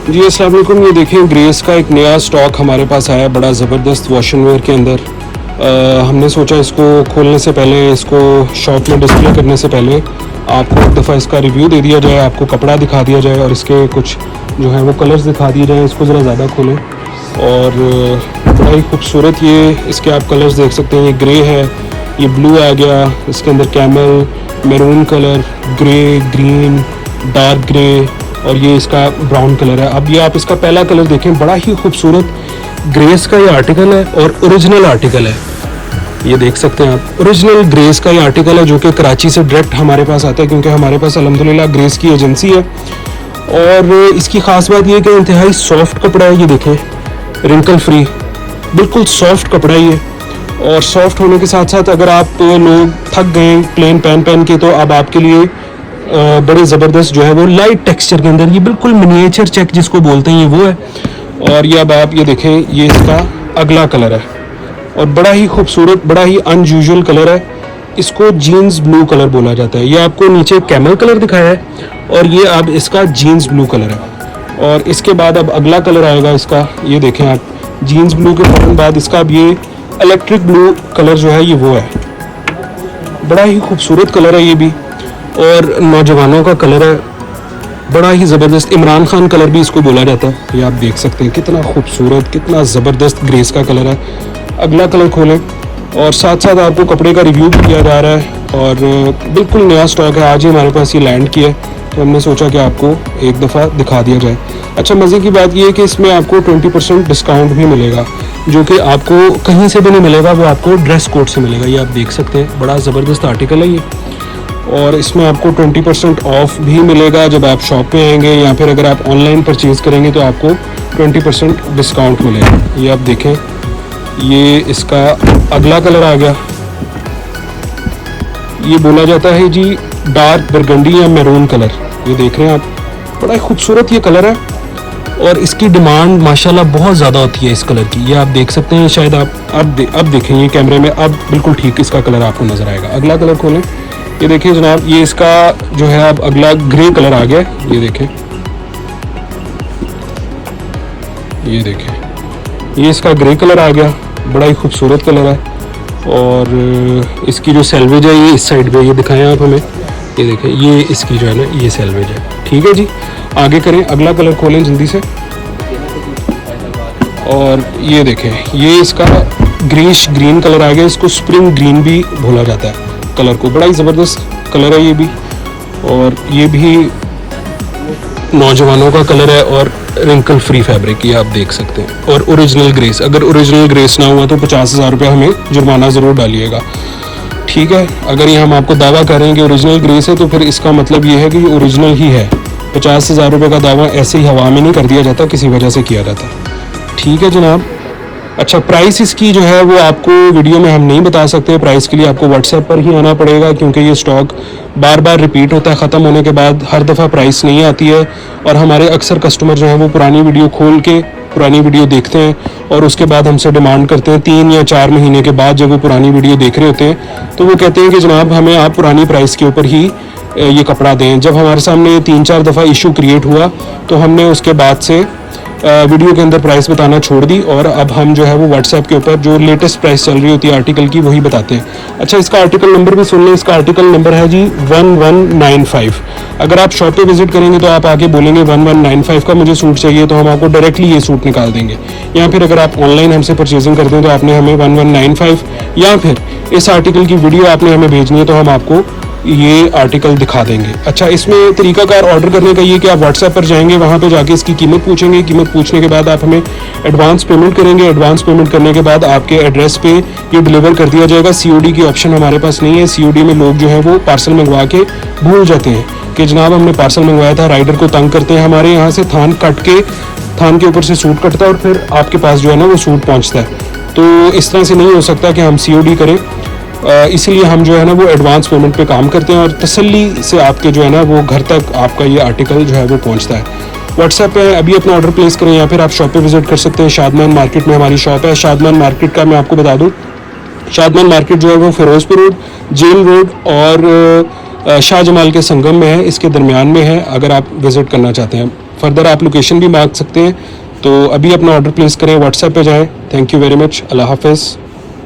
जी अस्सलाम वालेकुम। ये देखें ग्रेस का एक नया स्टॉक हमारे पास आया है, बड़ा ज़बरदस्त वॉशन वेयर के अंदर। हमने सोचा इसको खोलने से पहले, इसको शॉप में डिस्प्ले करने से पहले आपको एक दफ़ा इसका रिव्यू दे दिया जाए, आपको कपड़ा दिखा दिया जाए और इसके कुछ जो है वो कलर्स दिखा दिए जाए। इसको ज़रा ज़्यादा खोलें और बड़ा ही खूबसूरत ये इसके आप कलर्स देख सकते हैं। ये ग्रे है, ये ब्लू आ गया, इसके अंदर camel, maroon colour, grey, green, dark grey और ये इसका ब्राउन कलर है। अब ये आप इसका पहला कलर देखें, बड़ा ही खूबसूरत ग्रेस का ये आर्टिकल है और ओरिजिनल आर्टिकल है। ये देख सकते हैं आप, ओरिजिनल ग्रेस का ये आर्टिकल है जो कि कराची से डायरेक्ट हमारे पास आता है, क्योंकि हमारे पास अल्हम्दुलिल्लाह ग्रेस की एजेंसी है। और इसकी ख़ास बात ये है कि इंतहाई सॉफ्ट कपड़ा है। ये देखें, रिंकल फ्री, बिल्कुल सॉफ्ट कपड़ा ही है। और सॉफ्ट होने के साथ साथ अगर आप लोग थक गए प्लेन पहन के, तो अब आपके लिए बड़े ज़बरदस्त जो है वो लाइट टेक्सचर के अंदर, ये बिल्कुल मिनिएचर चेक जिसको बोलते हैं, ये वो है। और ये अब आप ये देखें, ये इसका अगला कलर है और बड़ा ही खूबसूरत, बड़ा ही अनयूजुअल कलर है। इसको जीन्स ब्लू कलर बोला जाता है। ये आपको नीचे कैमल कलर दिखाया है और ये अब इसका जीन्स ब्लू कलर है। और इसके बाद अब अगला कलर आएगा इसका, ये देखें आप, जीन्स ब्लू के फौरन बाद इसका अब ये इलेक्ट्रिक ब्लू कलर जो है ये वो है। बड़ा ही खूबसूरत कलर है ये भी और नौजवानों का कलर है, बड़ा ही ज़बरदस्त इमरान खान कलर भी इसको बोला जाता है। ये आप देख सकते हैं कितना खूबसूरत, कितना ज़बरदस्त ग्रेस का कलर है। अगला कलर खोलें और साथ साथ आपको कपड़े का रिव्यू भी किया जा रहा है और बिल्कुल नया स्टॉक है, आज ही हमारे पास ये लैंड किया है, तो हमने सोचा कि आपको एक दफ़ा दिखा दिया जाए। अच्छा, मज़े की बात ये है कि इसमें आपको 20% डिस्काउंट भी मिलेगा, जो कि आपको कहीं से भी नहीं मिलेगा, वो आपको ड्रेस कोड से मिलेगा। ये आप देख सकते हैं, बड़ा ज़बरदस्त आर्टिकल है ये। और इसमें आपको 20% ऑफ भी मिलेगा जब आप शॉप पे आएंगे, या फिर अगर आप ऑनलाइन परचेज़ करेंगे तो आपको 20% डिस्काउंट मिलेगा। ये आप देखें, ये इसका अगला कलर आ गया। ये बोला जाता है जी डार्क बरगंडी या मैरून कलर। ये देख रहे हैं आप, बड़ा खूबसूरत ये कलर है और इसकी डिमांड माशाल्लाह बहुत ज़्यादा होती है इस कलर की। ये आप देख सकते हैं, शायद आप अब देखें ये कैमरे में, अब बिल्कुल ठीक इसका कलर आपको नज़र आएगा। अगला कलर खोलें, ये देखिए जनाब, ये इसका जो है अब अगला ग्रे कलर आ गया। ये देखें, ये देखें, ये इसका ग्रे कलर आ गया, बड़ा ही खूबसूरत कलर है। और इसकी जो सेल्वेज है ये इस साइड पे ये दिखाएं आप हमें, ये देखें, ये इसकी जो है ना ये सेल्वेज है। ठीक है जी, आगे करें, अगला कलर खोलें जल्दी से। और ये देखें, ये इसका ग्रीश ग्रीन कलर आ गया, इसको स्प्रिंग ग्रीन भी बोला जाता है कलर को। बड़ा ही ज़बरदस्त कलर है ये भी, और ये भी नौजवानों का कलर है और रिंकल फ्री फैब्रिक, ये आप देख सकते हैं। और ओरिजिनल ग्रेस, अगर ओरिजिनल ग्रेस ना हुआ तो 50,000 रुपये हमें जुर्माना ज़रूर डालिएगा। ठीक है, अगर ये हम आपको दावा करें कि ओरिजिनल ग्रेस है तो फिर इसका मतलब ये है कि ये ओरिजिनल ही है। 50,000 रुपये का दावा ऐसे ही हवा में नहीं कर दिया जाता, किसी वजह से किया जाता। ठीक है जनाब। अच्छा, प्राइस इसकी जो है वो आपको वीडियो में हम नहीं बता सकते। प्राइस के लिए आपको व्हाट्सएप पर ही आना पड़ेगा, क्योंकि ये स्टॉक बार बार रिपीट होता है, ख़त्म होने के बाद हर दफ़ा प्राइस नहीं आती है। और हमारे अक्सर कस्टमर जो हैं वो पुरानी वीडियो खोल के पुरानी वीडियो देखते हैं और उसके बाद हमसे डिमांड करते हैं 3 या 4 महीने के बाद, जब वो पुरानी वीडियो देख रहे होते हैं तो वो कहते हैं कि जनाब हमें आप पुरानी प्राइस के ऊपर ही ये कपड़ा दें। जब हमारे सामने 3-4 दफ़ा इशू क्रिएट हुआ तो हमने उसके बाद से वीडियो के अंदर प्राइस बताना छोड़ दी और अब हम जो है वो व्हाट्सएप के ऊपर जो लेटेस्ट प्राइस चल रही होती है आर्टिकल की वही बताते हैं। अच्छा, इसका आर्टिकल नंबर भी सुन लें। इसका आर्टिकल नंबर है जी 1195। अगर आप शॉप पे विजिट करेंगे तो आप आके बोलेंगे 1195 का मुझे सूट चाहिए, तो हम आपको डायरेक्टली ये सूट निकाल देंगे। या फिर अगर आप ऑनलाइन हमसे परचेजिंग करते हैं तो आपने हमें 1195 या फिर इस आर्टिकल की वीडियो आपने हमें भेजनी है तो हम आपको ये आर्टिकल दिखा देंगे। अच्छा, इसमें तरीकाकार ऑर्डर करने का ये कि आप व्हाट्सएप पर जाएंगे, वहाँ पे जाके इसकी कीमत पूछेंगे, कीमत पूछने के बाद आप हमें एडवांस पेमेंट करेंगे। एडवांस पेमेंट करने के बाद आपके एड्रेस पे ये डिलीवर कर दिया जाएगा। COD की ऑप्शन हमारे पास नहीं है। COD में लोग जो है वो पार्सल मंगवा के भूल जाते हैं कि जनाब हमने पार्सल मंगवाया था, राइडर को तंग करते हैं। हमारे यहाँ से थान कट के, थान के ऊपर से सूट कटता है और फिर आपके पास जो है ना वो सूट पहुँचता है। तो इस तरह से नहीं हो सकता कि हम COD करें, इसीलिए हम जो है ना वो एडवांस पेमेंट पे काम करते हैं और तसल्ली से आपके जो है ना वो घर तक आपका ये आर्टिकल जो है वो पहुंचता है। व्हाट्सएप पे अभी अपना ऑर्डर प्लेस करें या फिर आप शॉप पे विजिट कर सकते हैं। शादमान मार्केट में हमारी शॉप है। शादमान मार्केट का मैं आपको बता दूं, शादमान मार्केट जो है वो फिरोजपुर रोड, जेल रोड और शाहजमाल के संगम में है, इसके दरमियान में है। अगर आप विजिट करना चाहते हैं फर्दर आप लोकेशन भी मांग सकते हैं। तो अभी अपना ऑर्डर प्लेस करें, व्हाट्सएप पे जाएं। Thank you very much. अल्लाह हाफिज़।